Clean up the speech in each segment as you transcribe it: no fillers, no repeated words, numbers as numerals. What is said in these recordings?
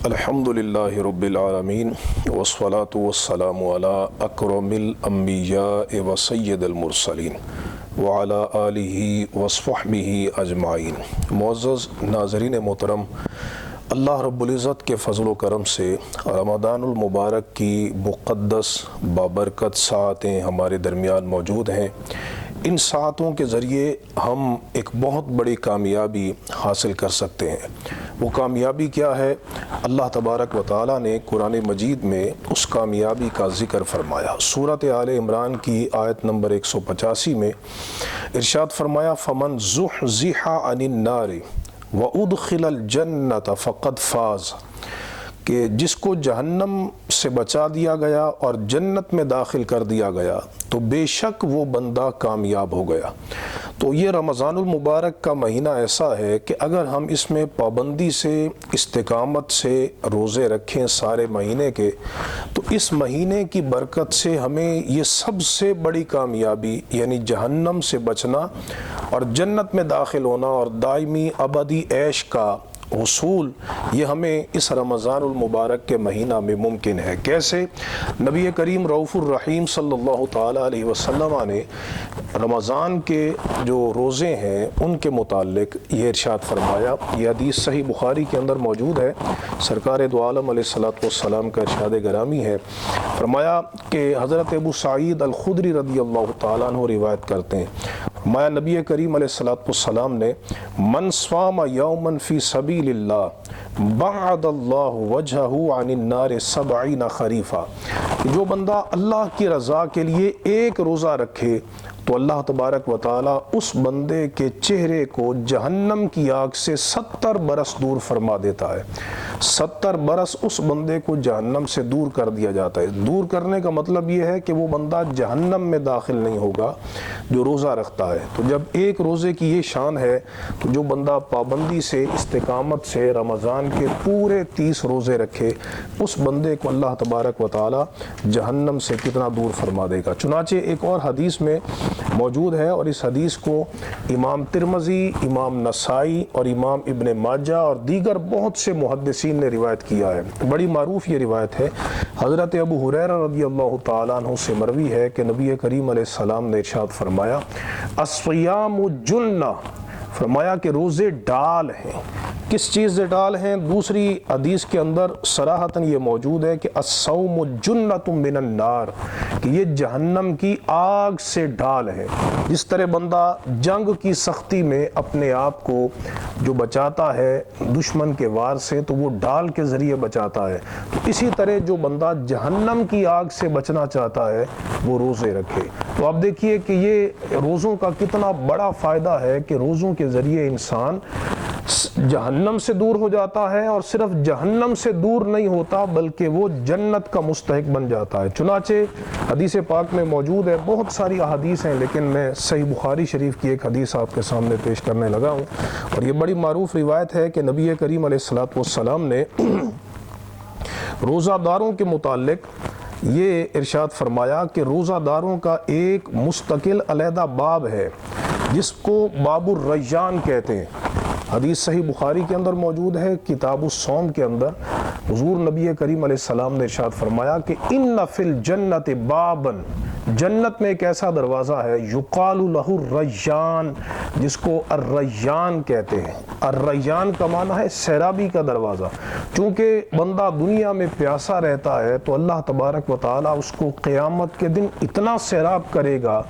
الحمدللہ رب العالمین والصلاة والسلام علی اکرم الانبیاء و سید المرسلین وعلی آلہ وصحبہ اجمعین۔ معزز ناظرین محترم، اللہ رب العزت کے فضل و کرم سے رمضان المبارک کی مقدس بابرکت ساعتیں ہمارے درمیان موجود ہیں۔ ان ساعتوں کے ذریعے ہم ایک بہت بڑی کامیابی حاصل کر سکتے ہیں۔ وہ کامیابی کیا ہے؟ اللہ تبارک و تعالیٰ نے قرآن مجید میں اس کامیابی کا ذکر فرمایا۔ سورۃ آل عمران کی آیت نمبر 185 میں ارشاد فرمایا، فَمَنْ زُحْزِحَ عَنِ النَّارِ وَأُدْخِلَ الْجَنَّةَ فَقَدْ فَازَ، کہ جس کو جہنم سے بچا دیا گیا اور جنت میں داخل کر دیا گیا تو بے شک وہ بندہ کامیاب ہو گیا۔ تو یہ رمضان المبارک کا مہینہ ایسا ہے کہ اگر ہم اس میں پابندی سے، استقامت سے روزے رکھیں سارے مہینے کے، تو اس مہینے کی برکت سے ہمیں یہ سب سے بڑی کامیابی یعنی جہنم سے بچنا اور جنت میں داخل ہونا اور دائمی ابدی عیش کا حصول، یہ ہمیں اس رمضان المبارک کے مہینہ میں ممکن ہے۔ کیسے؟ نبی کریم رؤوف الرحیم صلی اللہ تعالیٰ علیہ وسلم نے رمضان کے جو روزے ہیں ان کے متعلق یہ ارشاد فرمایا۔ یہ حدیث صحیح بخاری کے اندر موجود ہے۔ سرکار دو عالم علیہ الصلوۃ والسلام کا ارشاد گرامی ہے، فرمایا کہ حضرت ابو سعید الخدری رضی اللہ تعالیٰ عنہ روایت کرتے ہیں، فرمایا نبی کریم علیہ الصلوۃ والسلام نے، من صام یوما فی سبیل اللہ بعد اللہ وجہہ عن النار 70 خریفا، کہ جو بندہ اللہ کی رضا کے لیے ایک روزہ رکھے تو اللہ تبارک و تعالیٰ اس بندے کے چہرے کو جہنم کی آگ سے 70 برس دور فرما دیتا ہے۔ 70 برس اس بندے کو جہنم سے دور کر دیا جاتا ہے۔ دور کرنے کا مطلب یہ ہے کہ وہ بندہ جہنم میں داخل نہیں ہوگا جو روزہ رکھتا ہے۔ تو جب ایک روزے کی یہ شان ہے تو جو بندہ پابندی سے، استقامت سے رمضان کے پورے 30 روزے رکھے، اس بندے کو اللہ تبارک و تعالیٰ جہنم سے کتنا دور فرما دے گا۔ چنانچہ ایک اور حدیث میں موجود ہے، اور اس حدیث کو امام ترمذی، امام نسائی اور امام ابن ماجہ اور دیگر بہت سے محدثین نے روایت کیا ہے۔ بڑی معروف یہ روایت ہے، حضرت ابو ہریرہ رضی اللہ تعالیٰ عنہ سے مروی ہے کہ نبی کریم علیہ السلام نے ارشاد فرمایا، الصیام جنہ، فرمایا کہ روزے ڈال ہیں۔ کس چیز سے ڈال ہیں؟ دوسری حدیث کے اندر صراحتاً یہ موجود ہے کہ الصوم جنۃ من النار، کہ یہ جہنم کی آگ سے ڈال ہے۔ جس طرح بندہ جنگ کی سختی میں اپنے آپ کو جو بچاتا ہے دشمن کے وار سے تو وہ ڈال کے ذریعے بچاتا ہے، تو اسی طرح جو بندہ جہنم کی آگ سے بچنا چاہتا ہے وہ روزے رکھے۔ تو آپ دیکھیے کہ یہ روزوں کا کتنا بڑا فائدہ ہے کہ روزوں کے ذریعے انسان جہنم سے دور ہو جاتا ہے، اور صرف جہنم سے دور نہیں ہوتا بلکہ وہ جنت کا مستحق بن جاتا ہے۔ چنانچہ حدیث پاک میں موجود ہے، بہت ساری احادیث ہیں لیکن میں صحیح بخاری شریف کی ایک حدیث آپ کے سامنے پیش کرنے لگا ہوں، اور یہ بڑی معروف روایت ہے کہ نبی کریم علیہ الصلوۃ والسلام نے روزہ داروں کے متعلق یہ ارشاد فرمایا کہ روزہ داروں کا ایک مستقل علیحدہ باب ہے جس کو باب الریان کہتے ہیں۔ حدیث صحیح بخاری کے اندر موجود ہے، کتاب الصوم کے اندر حضور نبی کریم علیہ السلام نے ارشاد فرمایا کہ ان فی الجنت بابا، جنت میں ایک ایسا دروازہ ہے یقال لہ الریان، جس کو الریان کہتے ہیں۔ الریان کا معنی ہے سیرابی کا دروازہ۔ چونکہ بندہ دنیا میں پیاسا رہتا ہے تو اللہ تبارک و تعالیٰ اس کو قیامت کے دن اتنا سیراب کرے گا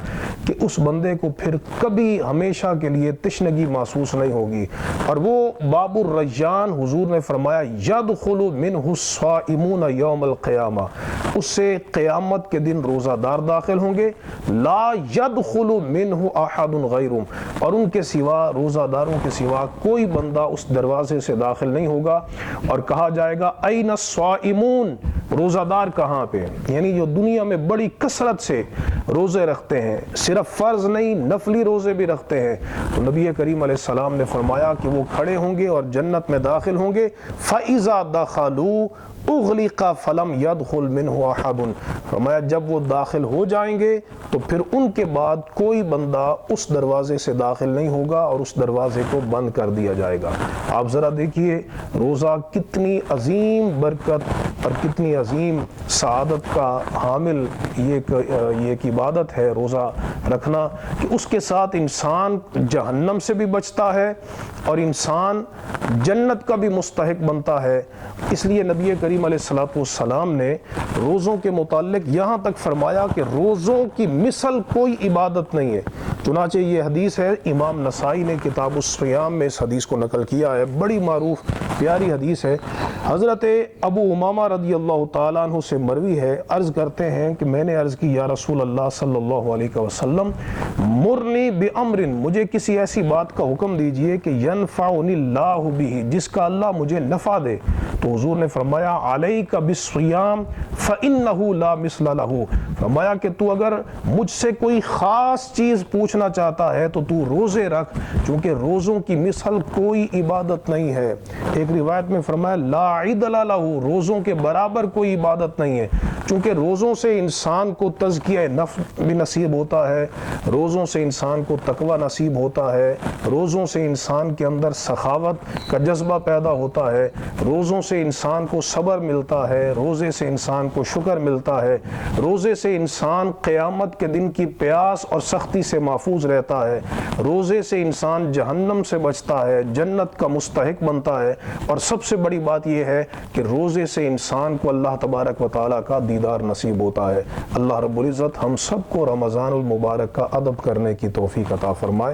کہ اس بندے کو پھر کبھی ہمیشہ کے لیے تشنگی محسوس نہیں ہوگی، اور وہ باب الریان حضور نے فرمایا یدخل منہ الصائمون یوم القیامہ، اس سے قیامت کے دن روزہ دار داخل ہوں گے، لا یدخل منہ احد غیرہم، اور ان کے سوا، روزہ داروں کے سوا کوئی بندہ اس دروازے سے داخل نہیں ہوگا، اور کہا جائے گا این الصائمون، روزہ دار کہاں پہ؟ یعنی جو دنیا میں بڑی کثرت سے روزے رکھتے ہیں، صرف فرض نہیں نفلی روزے بھی رکھتے ہیں، تو نبی کریم علیہ السلام نے فرمایا کہ وہ کھڑے ہوں گے اور جنت میں داخل ہوں گے، فَإِذَا دَخَلُوا اغلق فلم يدخل منہ احد، فرمایا جب وہ داخل ہو جائیں گے تو پھر ان کے بعد کوئی بندہ اس دروازے سے داخل نہیں ہوگا اور اس دروازے کو بند کر دیا جائے گا۔ آپ ذرا دیکھیے روزہ کتنی عظیم برکت اور کتنی عظیم سعادت کا حامل یہ ایک عبادت ہے روزہ رکھنا، کہ اس کے ساتھ انسان جہنم سے بھی بچتا ہے اور انسان جنت کا بھی مستحق بنتا ہے۔ اس لیے نبی کریم علیہ السلام نے روزوں کے متعلق یہاں تک فرمایا کہ روزوں کی مثل کوئی عبادت نہیں ہے۔ چنانچہ یہ حدیث ہے، امام نسائی نے کتاب الصیام میں اس حدیث کو نقل کیا ہے، بڑی معروف پیاری حدیث ہے۔ حضرت ابو امامہ رضی اللہ تعالیٰ عنہ سے مروی ہے، عرض کرتے ہیں کہ میں نے عرض کی یا رسول اللہ صلی اللہ علیہ وسلم مرنی بامر، مجھے کسی ایسی بات کا حکم دیجئے کہ ینفعنی اللہ بہ، جس کا اللہ مجھے نفع دے۔ تو حضور نے فرمایا علیک بالصیام فانہ لا مثل لہ، فرمایا کہ تو اگر مجھ سے کوئی خاص چیز پوچھنا چاہتا ہے تو تو روزے رکھ، چونکہ روزوں کی مثل کوئی عبادت نہیں ہے۔ ایک روایت میں فرمایا لا عدل لہ، روزوں کے برابر کوئی عبادت نہیں ہے، چونکہ روزوں سے انسان کو تزکیہ نفس بھی نصیب ہوتا ہے، روزوں سے انسان کو تقوی نصیب ہوتا ہے، روزوں سے انسان کے اندر سخاوت کا جذبہ پیدا ہوتا ہے، روزوں سے انسان کو صبر ملتا ہے، روزے سے انسان کو شکر ملتا ہے، روزے سے انسان قیامت کے دن کی پیاس اور سختی سے محفوظ رہتا ہے، روزے سے انسان جہنم سے بچتا ہے، جنت کا مستحق بنتا ہے، اور سب سے بڑی بات یہ ہے کہ روزے سے انسان کو اللہ تبارک و تعالیٰ کا دیدار نصیب ہوتا ہے۔ اللہ رب العزت ہم سب کو رمضان المبارک کا ادب کرنے کی توفیق عطا فرمائے۔